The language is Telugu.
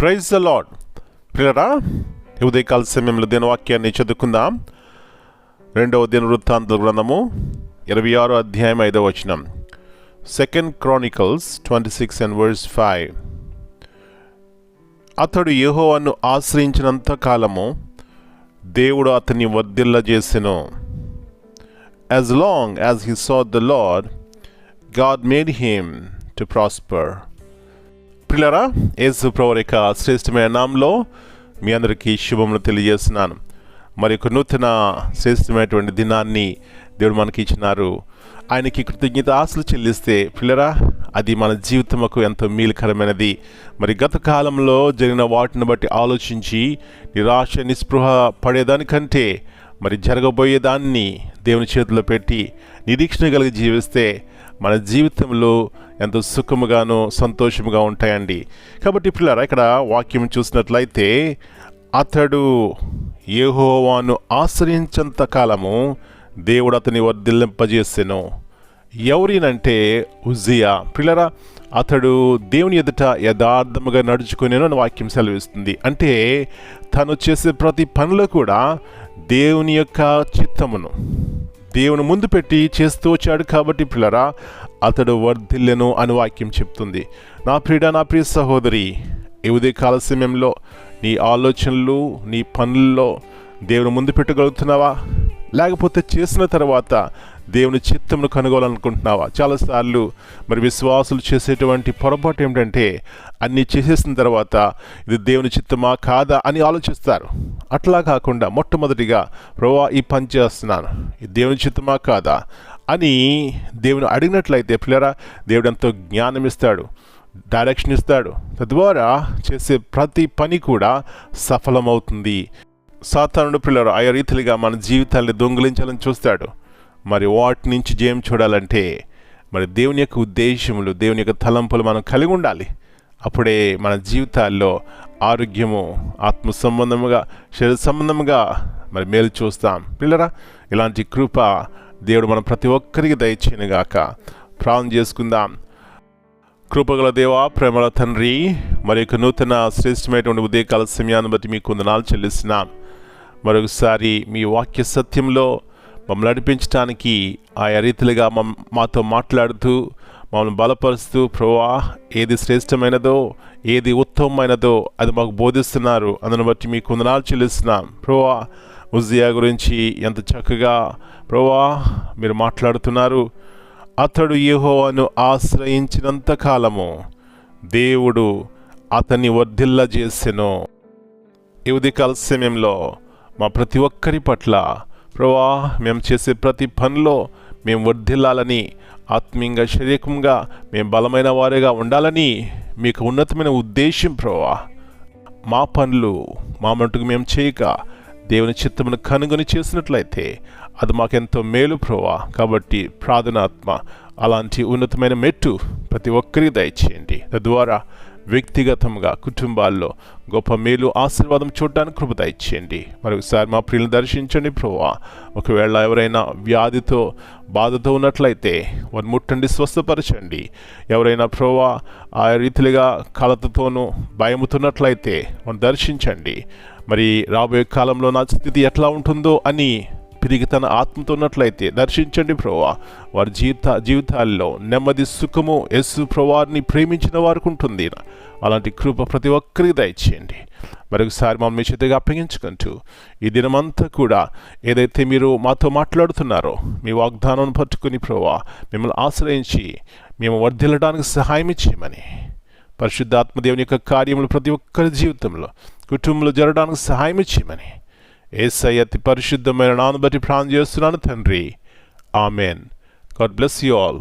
Praise the lord. ప్రియులారా, ఉదయకాల సమయంలో దీని వాక్యాన్ని చదువుకుందాం. 2వ దినవృత్తాంత గ్రంథము 26వ అధ్యాయం 5వ వచనం. 2 Chronicles 26 and verse 5. అతడు యెహోవాను ఆశ్రయించినంత కాలము దేవుడు అతన్ని వర్ధిల్లజేసెను. As long as he sought the Lord, God made him to prosper. ప్రియులారా, యేసు ప్రభువు యొక్క శ్రేష్టమైన నామములో మీ అందరికీ శుభములు తెలియజేస్తున్నాను. మరి ఒక నూతన శ్రేష్టమైనటువంటి దినాన్ని దేవుడు మనకి ఇచ్చినారు. ఆయనకి కృతజ్ఞత ఆశలు చెల్లిస్తే ప్రియులారా, అది మన జీవితముకు ఎంతో మేలుకరమైనది. మరి గత కాలంలో జరిగిన వాటిని బట్టి ఆలోచించి నిరాశ నిస్పృహ పడేదానికంటే మరి జరగబోయేదాన్ని దేవుని చేతిలో పెట్టి నిరీక్షణ కలిగి జీవిస్తే మన జీవితంలో ఎంతో సుఖముగాను సంతోషముగా ఉంటాయండి. కాబట్టి పిల్లరా, ఇక్కడ వాక్యం చూసినట్లయితే అతడు యెహోవాను ఆశ్రయించంత కాలము దేవుడు అతని వర్ధిల్లింపజేసెను. ఎవరినంటే ఉజ్జియా. పిల్లరా, అతడు దేవుని ఎదుట యథార్థముగా నడుచుకునేను అని వాక్యం సెలవిస్తుంది. అంటే తను చేసే ప్రతి పనిలో కూడా దేవుని యొక్క చిత్తమును దేవుని ముందు పెట్టి చేస్తూ వచ్చాడు. కాబట్టి పిల్లరా, అతడు వర్ధిల్లెను అని వాక్యం చెప్తుంది. నా ప్రియ సహోదరి, ఈ ఉదయకాల సమయంలో నీ ఆలోచనలు నీ పనుల్లో దేవుని ముందు పెట్టగలుగుతున్నావా? లేకపోతే చేసిన తర్వాత దేవుని చిత్తమును కనుగోవాలనుకుంటున్నావా? చాలాసార్లు మరి విశ్వాసులు చేసేటువంటి పొరపాటు ఏమిటంటే అన్నీ చేసేసిన తర్వాత ఇది దేవుని చిత్తమా కాదా అని ఆలోచిస్తారు. అట్లా కాకుండా మొట్టమొదటిగా ప్రభువా, ఈ పని చేస్తున్నాను, ఇది దేవుని చిత్తమా కాదా అని దేవుని అడిగినట్లయితే పిల్లరా, దేవుడు ఎంతో జ్ఞానం ఇస్తాడు, డైరెక్షన్ ఇస్తాడు. తద్వారా చేసే ప్రతి పని కూడా సఫలమవుతుంది. సాతానుడు పిల్లలు ఆయా రీతిగా మన జీవితాన్ని దొంగిలించాలని చూస్తాడు. మరి వాటి నుంచి జయం చూడాలంటే మరి దేవుని యొక్క ఉద్దేశములు, దేవుని యొక్క తలంపులు మనం కలిగి ఉండాలి. అప్పుడే మన జీవితాల్లో ఆరోగ్యము, ఆత్మ సంబంధముగా, శరీర సంబంధముగా మరి మేలు చూస్తాం. పిల్లరా, ఇలాంటి కృప దేవుడు మనం ప్రతి ఒక్కరికి దయచేయనుగాక. ప్రార్థన చేసుకుందాం. కృపగల దేవా, ప్రేమల తండ్రి, మరి యొక్క నూతన శ్రేష్టమైనటువంటి ఉదయకాల సమయాన్ని బట్టి మీకు వందనాలు చెల్లిస్తున్నాం. మరొకసారి మీ వాక్య సత్యంలో మమ్మల్ని నడిపించడానికి ఆయా రీతిలుగా మాతో మాట్లాడుతూ మమ్మల్ని బలపరుస్తూ ప్రభువా, ఏది శ్రేష్టమైనదో ఏది ఉత్తమమైనదో అది మాకు బోధిస్తున్నారు. అందును బట్టి మీకు వందనాలు చెల్లిస్తున్నాం. ప్రభువా, ఉజ్జియా గురించి ఎంత చక్కగా ప్రభువా మీరు మాట్లాడుతున్నారు. అతడు యెహోవాను ఆశ్రయించినంత కాలము దేవుడు అతన్ని వర్ధిల్లజేసెను. ఈ ఉదయకాల సమయంలో మా ప్రతి ఒక్కరి పట్ల ప్రభువా, మేము చేసే ప్రతి పనిలో మేము వర్ధిల్లాలని, ఆత్మీయంగా శారీరకంగా మేము బలమైన వారిగా ఉండాలని మీకు ఉన్నతమైన ఉద్దేశం ప్రభువా. మా పనులు మా మట్టుకు మేము చేయక దేవుని చిత్తమును కనుగొని చేసినట్లయితే అది మాకెంతో మేలు ప్రభువా. కాబట్టి ప్రార్థనాత్మ అలాంటి ఉన్నతమైన మెట్టు ప్రతి ఒక్కరికి దయచేయండి. తద్వారా వ్యక్తిగతంగా కుటుంబాల్లో గొప్ప మేలు ఆశీర్వాదం చూడడానికి కృప దయచేయండి. మరొకసారి మా ప్రియులను దర్శించండి ప్రభువా. ఒకవేళ ఎవరైనా వ్యాధితో బాధతో ఉన్నట్లయితే వారిని ముట్టండి, స్వస్థపరచండి. ఎవరైనా ప్రభువా ఆ రీతిగా కలతతోనూ భయముతున్నట్లయితే వారిని దర్శించండి. మరి రాబోయే కాలంలో నా స్థితి ఎట్లా ఉంటుందో అని తిరిగి తన ఆత్మతో ఉన్నట్లయితే దర్శించండి ప్రభువా. వారి జీవితాల్లో నెమ్మది, సుఖము యేసు ప్రభువారిని ప్రేమించిన వారికి ఉంటుంది. అలాంటి కృప ప్రతి ఒక్కరికి దయచేయండి. మరొకసారి మమ్మల్ని మీ చేతిగా అప్పగించుకుంటూ ఈ దినమంతా కూడా ఏదైతే మీరు మాతో మాట్లాడుతున్నారో మీ వాగ్దానం పట్టుకుని ప్రభువా మిమ్మల్ని ఆశ్రయించి మేము వర్ధిల్లడానికి సహాయం చేయమని, పరిశుద్ధాత్మదేవుని యొక్క కార్యములు ప్రతి ఒక్కరి జీవితంలో కుటుంబంలో జరగడానికి సహాయం చేయమని యేసయ్య అతి పరిశుద్ధమైన నామమును బట్టి ప్రార్థన చేస్తున్నాను తండ్రి. Amen. God bless you all.